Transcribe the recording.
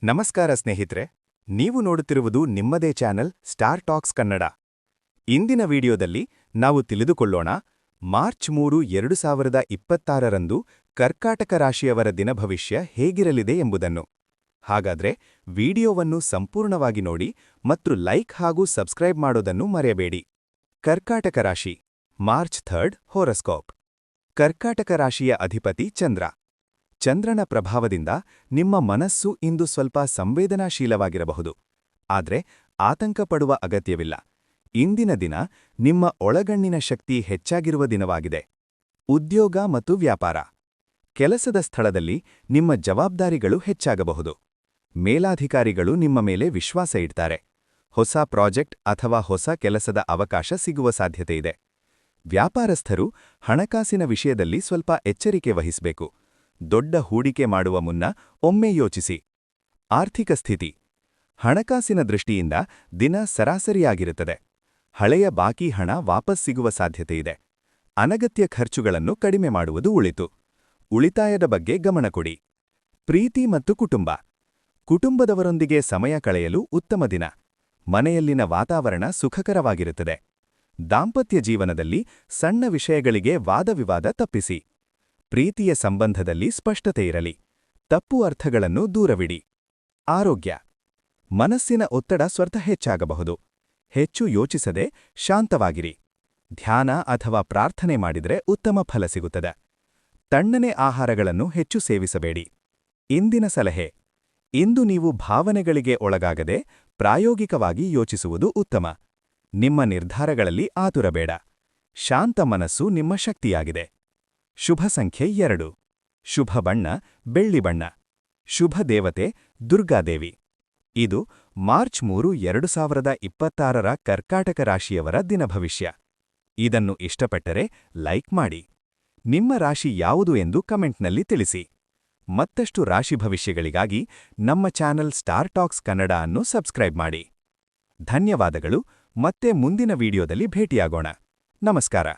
ನಮಸ್ಕಾರ ಸ್ನೇಹಿತರೆ, ನೀವು ನೋಡುತ್ತಿರುವುದು ನಿಮ್ಮದೇ ಚಾನೆಲ್ ಸ್ಟಾರ್ ಟಾಕ್ಸ್ ಕನ್ನಡ. ಇಂದಿನ ವಿಡಿಯೋದಲ್ಲಿ ನಾವು ತಿಳಿದುಕೊಳ್ಳೋಣ ಮಾರ್ಚ್ 3, 2026ರಂದು ಕರ್ಕಾಟಕ ರಾಶಿಯವರ ದಿನಭವಿಷ್ಯ ಹೇಗಿರಲಿದೆ ಎಂಬುದನ್ನು. ಹಾಗಾದ್ರೆ ವಿಡಿಯೋವನ್ನು ಸಂಪೂರ್ಣವಾಗಿ ನೋಡಿ ಮತ್ತು ಲೈಕ್ ಹಾಗೂ ಸಬ್ಸ್ಕ್ರೈಬ್ ಮಾಡೋದನ್ನು ಮರೆಯಬೇಡಿ. ಕರ್ಕಾಟಕ ರಾಶಿ ಮಾರ್ಚ್ 3 ಹೊರಸ್ಕೋಪ್. ಕರ್ಕಾಟಕ ರಾಶಿಯ ಅಧಿಪತಿ ಚಂದ್ರ. ಚಂದ್ರನ ಪ್ರಭಾವದಿಂದ ನಿಮ್ಮ ಮನಸ್ಸು ಇಂದು ಸ್ವಲ್ಪ ಸಂವೇದನಾಶೀಲವಾಗಿರಬಹುದು. ಆದರೆ ಆತಂಕ ಪಡುವ ಅಗತ್ಯವಿಲ್ಲ. ಇಂದಿನ ದಿನ ನಿಮ್ಮ ಒಳಗಣ್ಣಿನ ಶಕ್ತಿ ಹೆಚ್ಚಾಗಿರುವ ದಿನವಾಗಿದೆ. ಉದ್ಯೋಗ ಮತ್ತು ವ್ಯಾಪಾರ. ಕೆಲಸದ ಸ್ಥಳದಲ್ಲಿ ನಿಮ್ಮ ಜವಾಬ್ದಾರಿಗಳು ಹೆಚ್ಚಾಗಬಹುದು. ಮೇಲಾಧಿಕಾರಿಗಳು ನಿಮ್ಮ ಮೇಲೆ ವಿಶ್ವಾಸ ಇಡ್ತಾರೆ. ಹೊಸ ಪ್ರಾಜೆಕ್ಟ್ ಅಥವಾ ಹೊಸ ಕೆಲಸದ ಅವಕಾಶ ಸಿಗುವ ಸಾಧ್ಯತೆಯಿದೆ. ವ್ಯಾಪಾರಸ್ಥರು ಹಣಕಾಸಿನ ವಿಷಯದಲ್ಲಿ ಸ್ವಲ್ಪ ಎಚ್ಚರಿಕೆ ವಹಿಸಬೇಕು. ದೊಡ್ಡ ಹೂಡಿಕೆ ಮಾಡುವ ಮುನ್ನ ಒಮ್ಮೆ ಯೋಚಿಸಿ. ಆರ್ಥಿಕ ಸ್ಥಿತಿ. ಹಣಕಾಸಿನ ದೃಷ್ಟಿಯಿಂದ ದಿನ ಸರಾಸರಿಯಾಗಿರುತ್ತದೆ. ಹಳೆಯ ಬಾಕಿ ಹಣ ವಾಪಸ್ ಸಿಗುವ ಸಾಧ್ಯತೆಯಿದೆ. ಅನಗತ್ಯ ಖರ್ಚುಗಳನ್ನು ಕಡಿಮೆ ಮಾಡುವುದು ಒಳಿತು. ಉಳಿತಾಯದ ಬಗ್ಗೆ ಗಮನ ಕೊಡಿ. ಪ್ರೀತಿ ಮತ್ತು ಕುಟುಂಬ. ಕುಟುಂಬದವರೊಂದಿಗೆ ಸಮಯ ಕಳೆಯಲು ಉತ್ತಮ ದಿನ. ಮನೆಯಲ್ಲಿನ ವಾತಾವರಣ ಸುಖಕರವಾಗಿರುತ್ತದೆ. ದಾಂಪತ್ಯ ಜೀವನದಲ್ಲಿ ಸಣ್ಣ ವಿಷಯಗಳಿಗೆ ವಾದವಿವಾದ ತಪ್ಪಿಸಿ. ಪ್ರೀತಿಯ ಸಂಬಂಧದಲ್ಲಿ ಸ್ಪಷ್ಟತೆ ಇರಲಿ. ತಪ್ಪು ಅರ್ಥಗಳನ್ನು ದೂರವಿಡಿ. ಆರೋಗ್ಯ. ಮನಸ್ಸಿನ ಒತ್ತಡ ಸ್ವಲ್ಪ ಹೆಚ್ಚಾಗಬಹುದು. ಹೆಚ್ಚು ಯೋಚಿಸದೆ ಶಾಂತವಾಗಿರಿ. ಧ್ಯಾನ ಅಥವಾ ಪ್ರಾರ್ಥನೆ ಮಾಡಿದರೆ ಉತ್ತಮ ಫಲ ಸಿಗುತ್ತದೆ. ತಣ್ಣನೆ ಆಹಾರಗಳನ್ನು ಹೆಚ್ಚು ಸೇವಿಸಬೇಡಿ. ಇಂದಿನ ಸಲಹೆ. ಇಂದು ನೀವು ಭಾವನೆಗಳಿಗೆ ಒಳಗಾಗದೆ ಪ್ರಾಯೋಗಿಕವಾಗಿ ಯೋಚಿಸುವುದು ಉತ್ತಮ. ನಿಮ್ಮ ನಿರ್ಧಾರಗಳಲ್ಲಿ ಆತುರಬೇಡ. ಶಾಂತ ಮನಸ್ಸು ನಿಮ್ಮ ಶಕ್ತಿಯಾಗಿದೆ. ಶುಭ ಸಂಖ್ಯೆ 2. ಶುಭ ಬಣ್ಣ ಬೆಳ್ಳಿ ಬಣ್ಣ. ಶುಭ ದೇವತೆ ದುರ್ಗಾದೇವಿ. ಇದು ಮಾರ್ಚ್ 3, 2026ರ ಕರ್ಕಾಟಕ ರಾಶಿಯವರ ದಿನಭವಿಷ್ಯ. ಇದನ್ನು ಇಷ್ಟಪಟ್ಟರೆ ಲೈಕ್ ಮಾಡಿ. ನಿಮ್ಮ ರಾಶಿ ಯಾವುದು ಎಂದು ಕಮೆಂಟ್ನಲ್ಲಿ ತಿಳಿಸಿ. ಮತ್ತಷ್ಟು ರಾಶಿ ಭವಿಷ್ಯಗಳಿಗಾಗಿ ನಮ್ಮ ಚಾನೆಲ್ ಸ್ಟಾರ್ ಟಾಕ್ಸ್ ಕನ್ನಡ ಅನ್ನು ಸಬ್ಸ್ಕ್ರೈಬ್ ಮಾಡಿ. ಧನ್ಯವಾದಗಳು. ಮತ್ತೆ ಮುಂದಿನ ವಿಡಿಯೋದಲ್ಲಿ ಭೇಟಿಯಾಗೋಣ. ನಮಸ್ಕಾರ.